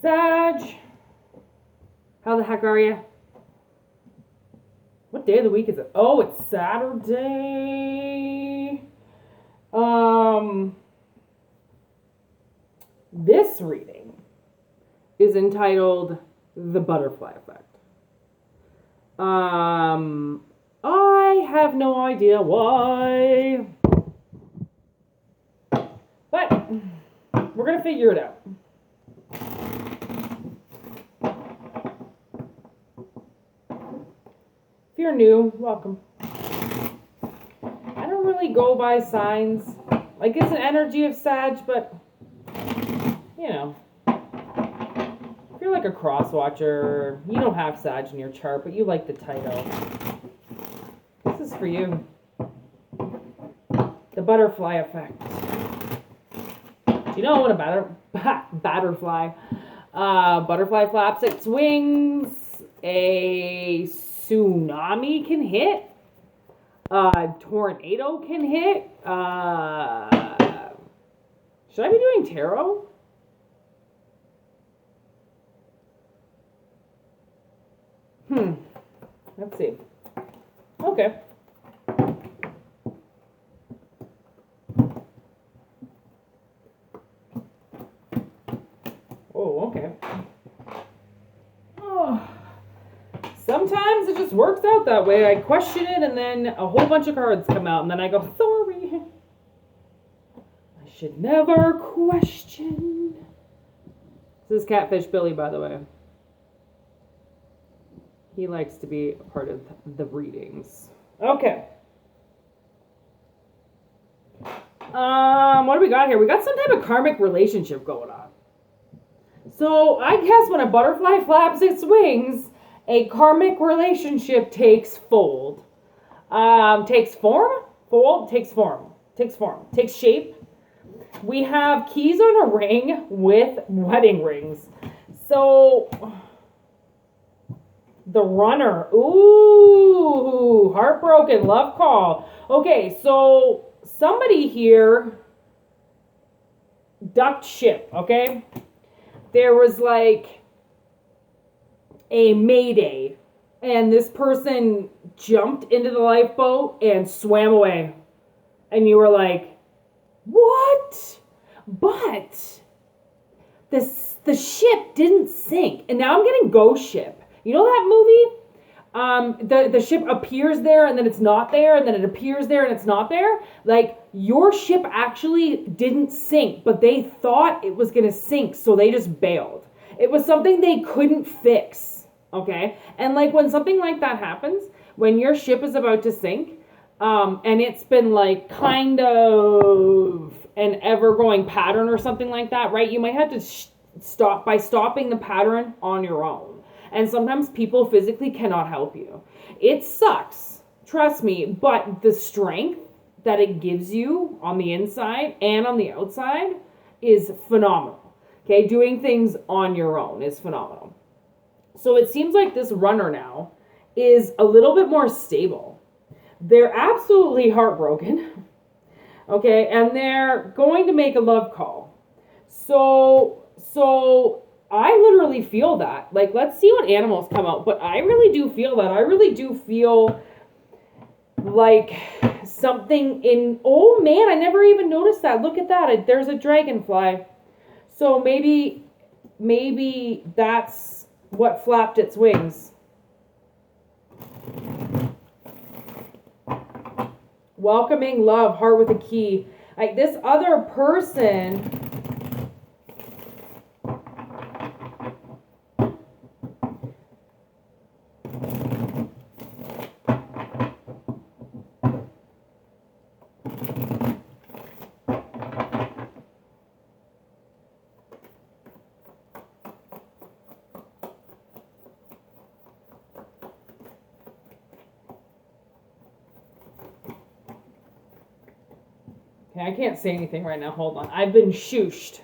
Sag, how the heck are you? What day of the week is it? Oh, it's Saturday. This reading is entitled The Butterfly Effect. I have no idea why, but we're going to figure it out. If you're new, welcome. I don't really go by signs. Like, it's an energy of Sag, but, you know. If you're like a cross watcher, you don't have Sag in your chart, but you like the title. This is for you. The Butterfly Effect. Do you know what a butterfly flaps its wings? A tsunami can hit. A tornado can hit. Should I be doing tarot? Let's see. Okay. Oh, okay. Oh. Sometimes it just works out that way. I question it, and then a whole bunch of cards come out, and then I go, sorry. I should never question. This is Catfish Billy, by the way. He likes to be a part of the readings. Okay. What do we got here? We got some type of karmic relationship going on. So I guess when a butterfly flaps its wings, a karmic relationship takes fold. Takes form? Fold? Takes form. Takes form. Takes shape. We have keys on a ring with wedding rings. So, the runner. Ooh, heartbroken, love call. Okay, so somebody here ducked ship, okay? There was like a mayday, and this person jumped into the lifeboat and swam away. And you were like, what? But the ship didn't sink. And now I'm getting Ghost Ship. You know that movie? The ship appears there and then it's not there, and then it appears there and it's not there. Like, your ship actually didn't sink, but they thought it was going to sink, so they just bailed. It was something they couldn't fix, okay? And like, when something like that happens, when your ship is about to sink, and it's been like kind of an ever-going pattern or something like that, right? You might have to stop by stopping the pattern on your own. And sometimes people physically cannot help you. It sucks, trust me, but the strength that it gives you on the inside and on the outside is phenomenal. Okay, doing things on your own is phenomenal. So it seems like this runner now is a little bit more stable. They're absolutely heartbroken, okay, and they're going to make a love call. So I literally feel that. Like, let's see what animals come out. But I really do feel that. I really do feel like something in... Oh, man, I never even noticed that. Look at that. There's a dragonfly. So maybe that's what flapped its wings. Welcoming love, heart with a key. Like, this other person... Okay, I can't say anything right now. Hold on. I've been shooshed.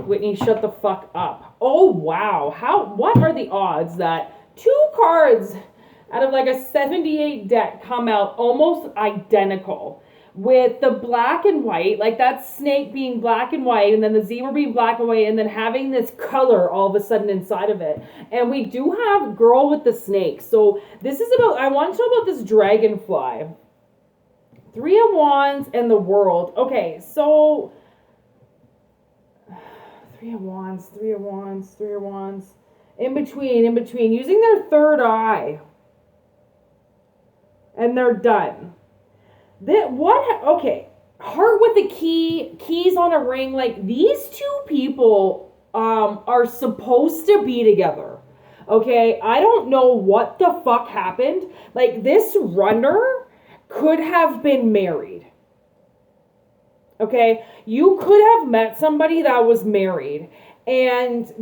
Whitney, shut the fuck up. Oh, wow. What are the odds that 2 cards out of like a 78 deck come out almost identical? with the black and white, like that snake being black and white, and then the zebra being black and white, and then having this color all of a sudden inside of it. And we do have girl with the snake. So this is about, I want to know about this dragonfly. 3 of Wands and the World. Okay, so 3 of Wands, 3 of Wands, 3 of Wands. In between, using their third eye. And they're done. Okay, heart with a key, keys on a ring. Like, these two people are supposed to be together. Okay, I don't know what the fuck happened. Like, this runner could have been married. Okay, you could have met somebody that was married. And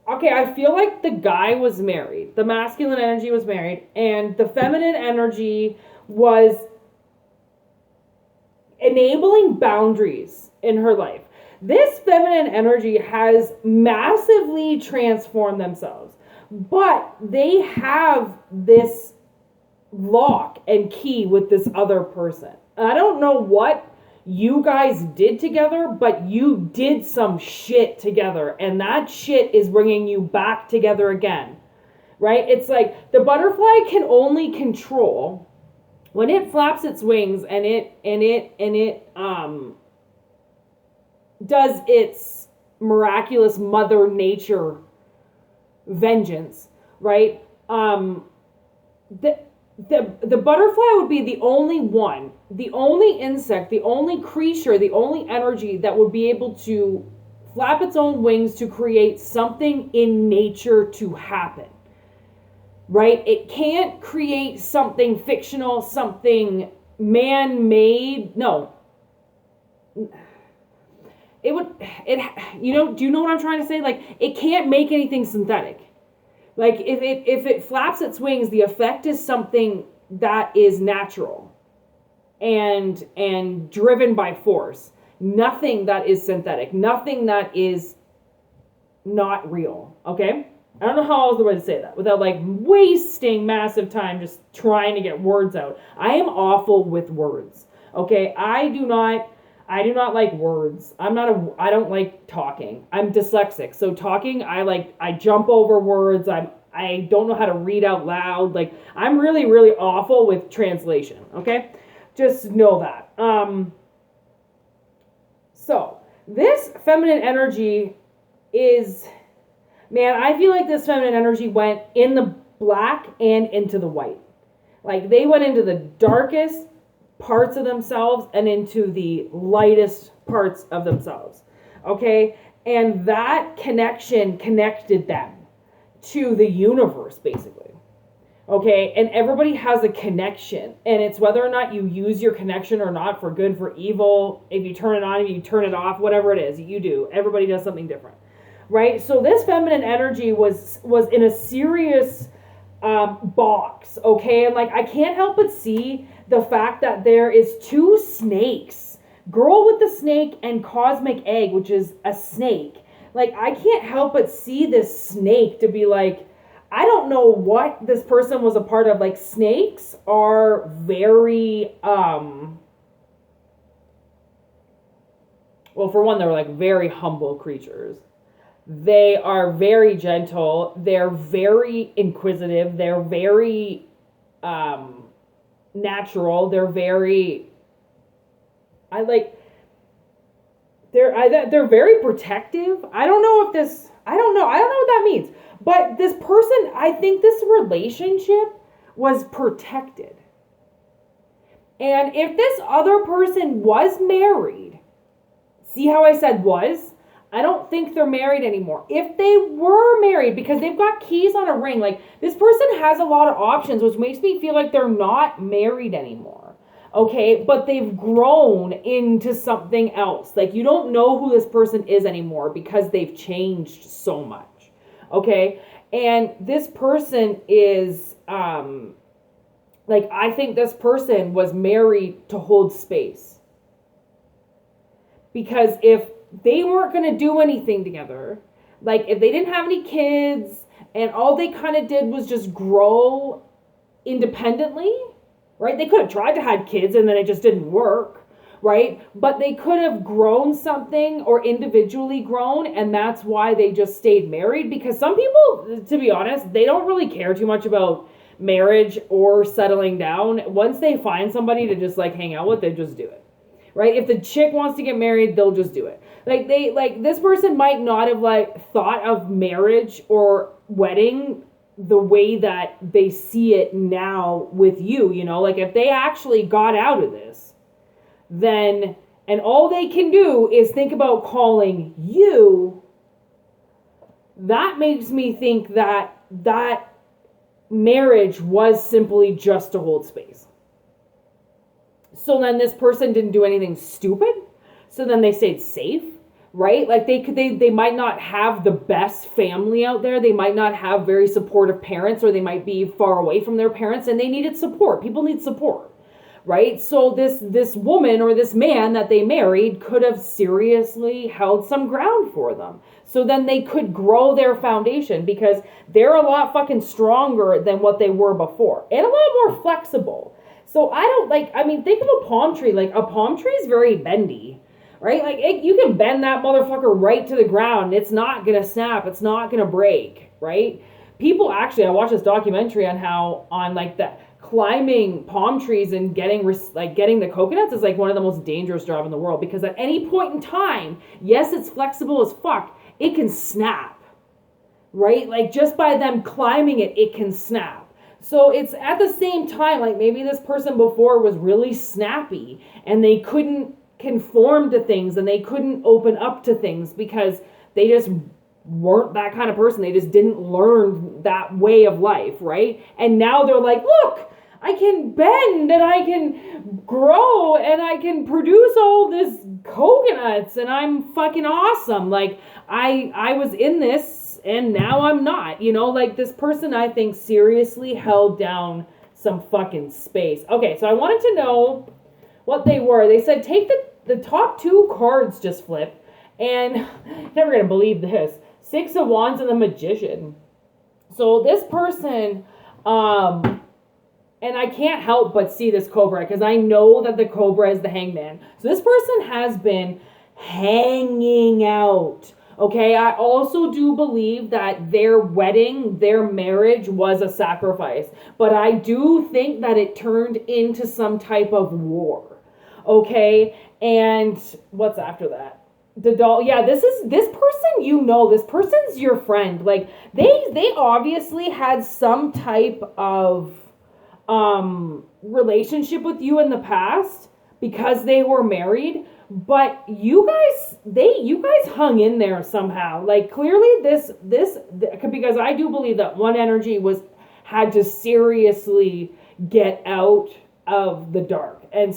okay, I feel like the guy was married. The masculine energy was married. And the feminine energy was enabling boundaries in her life. This feminine energy has massively transformed themselves. But they have this lock and key with this other person. I don't know what you guys did together, but you did some shit together, and that shit is bringing you back together again, right? It's like the butterfly can only control when it flaps its wings and it does its miraculous mother nature vengeance, right? The butterfly would be the only one, the only insect, the only creature, the only energy that would be able to flap its own wings to create something in nature to happen, right? It can't create something fictional, something man-made. No. Do you know what I'm trying to say? Like, it can't make anything synthetic. Like, if it flaps its wings, the effect is something that is natural and driven by force. Nothing that is synthetic. Nothing that is not real. Okay? I don't know how else the way to say that without, like, wasting massive time just trying to get words out. I am awful with words. Okay? I do not like words. I don't like talking. I'm dyslexic. So talking, I jump over words. I don't know how to read out loud. Like, I'm really, really awful with translation. Okay? Just know that. So this feminine energy is, man, I feel like this feminine energy went in the black and into the white. Like, they went into the darkest parts of themselves and into the lightest parts of themselves. Okay? And that connection connected them to the universe, basically. Okay? And everybody has a connection. And it's whether or not you use your connection or not, for good, for evil. If you turn it on, if you turn it off, whatever it is, you do. Everybody does something different. Right? So this feminine energy was in a serious box. Okay? And, like, I can't help but see the fact that there is 2 snakes, girl with the snake and cosmic egg, which is a snake. Like, I can't help but see this snake to be like, I don't know what this person was a part of. Like, snakes are very, well, for one, they're, like, very humble creatures. They are very gentle. They're very inquisitive. They're very, natural. They're very, they're very protective. I don't know what that means. But this person, I think this relationship was protected. And if this other person was married, see how I said was? I don't think they're married anymore. If they were married, because they've got keys on a ring, like, this person has a lot of options, which makes me feel like they're not married anymore. Okay? But they've grown into something else. Like, you don't know who this person is anymore because they've changed so much. Okay? And this person is, I think this person was married to hold space. Because if they weren't going to do anything together, like, if they didn't have any kids and all they kind of did was just grow independently, right? They could have tried to have kids and then it just didn't work, right? But they could have grown something or individually grown, and that's why they just stayed married. Because some people, to be honest, they don't really care too much about marriage or settling down. Once they find somebody to just like hang out with, they just do it, right? If the chick wants to get married, they'll just do it. Like this person might not have like thought of marriage or wedding the way that they see it now with you, you know, like if they actually got out of this, then, and all they can do is think about calling you, that makes me think that that marriage was simply just to hold space. So then this person didn't do anything stupid. So then they stayed safe, right? Like they might not have the best family out there. They might not have very supportive parents, or they might be far away from their parents and they needed support. People need support, right? So this woman or this man that they married could have seriously held some ground for them. So then they could grow their foundation, because they're a lot fucking stronger than what they were before and a lot more flexible. So I don't think of a palm tree. Like a palm tree is very bendy, right? Like you can bend that motherfucker right to the ground. It's not going to snap. It's not going to break, right? People actually, I watched this documentary on like the climbing palm trees and getting the coconuts is like one of the most dangerous jobs in the world, because at any point in time, yes, it's flexible as fuck. It can snap, right? Like just by them climbing it, it can snap. So it's at the same time, like maybe this person before was really snappy and they couldn't conform to things and they couldn't open up to things because they just weren't that kind of person. They just didn't learn that way of life, right? And now they're like, look, I can bend and I can grow and I can produce all this coconuts and I'm fucking awesome. Like I was in this and now I'm not, you know, like this person I think seriously held down some fucking space. Okay, so I wanted to know what they were. They said take the top two cards just flipped, and never gonna believe this. 6 of Wands and the Magician. So this person, and I can't help but see this Cobra because I know that the Cobra is the Hangman. So this person has been hanging out. Okay, I also do believe that their wedding, their marriage was a sacrifice. But I do think that it turned into some type of war. Okay, and what's after that? The doll. Yeah, this person, you know, this person's your friend. Like they obviously had some type of relationship with you in the past because they were married. But you guys hung in there somehow. Like clearly this because I do believe that one energy had to seriously get out of the dark and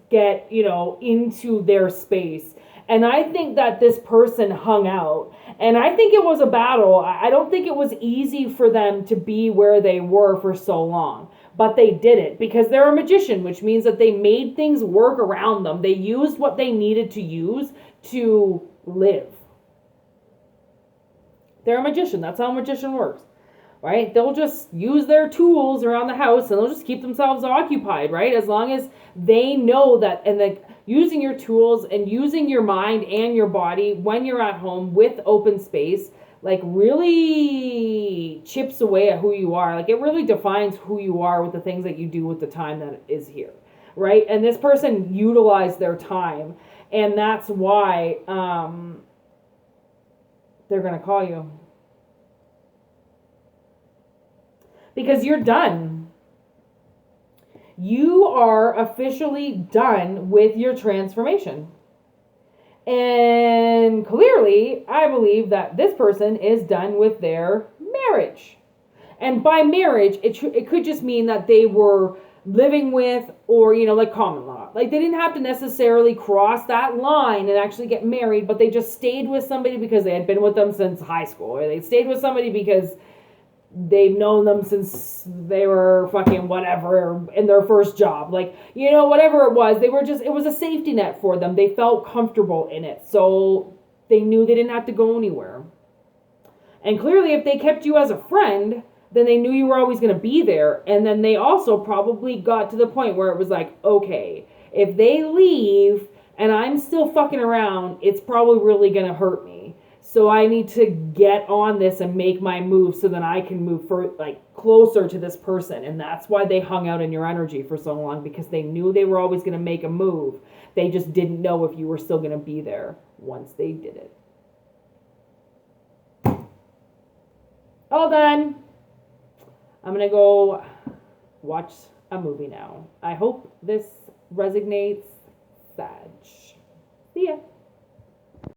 get, you know, into their space. And I think that this person hung out. And I think it was a battle. I don't think it was easy for them to be where they were for so long. But they did it because they're a magician, which means that they made things work around them. They used what they needed to use to live. They're a magician. That's how a magician works, right? They'll just use their tools around the house and they'll just keep themselves occupied, right? As long as they know that, and like using your tools and using your mind and your body when you're at home with open space, like really chips away at who you are. Like it really defines who you are with the things that you do with the time that is here, right? And this person utilized their time, and that's why they're going to call you. Because you're done. You are officially done with your transformation. And clearly, I believe that this person is done with their marriage. And by marriage, it could just mean that they were living with, or, you know, like common law. Like they didn't have to necessarily cross that line and actually get married, but they just stayed with somebody because they had been with them since high school. Or they stayed with somebody because they've known them since they were fucking whatever in their first job. Like, you know, whatever it was, it was a safety net for them. They felt comfortable in it. So they knew they didn't have to go anywhere. And clearly if they kept you as a friend, then they knew you were always going to be there. And then they also probably got to the point where it was like, okay, if they leave and I'm still fucking around, it's probably really going to hurt me. So I need to get on this and make my move so that I can move closer to this person. And that's why they hung out in your energy for so long, because they knew they were always going to make a move. They just didn't know if you were still going to be there once they did it. All done. I'm going to go watch a movie now. I hope this resonates, Sag. See ya.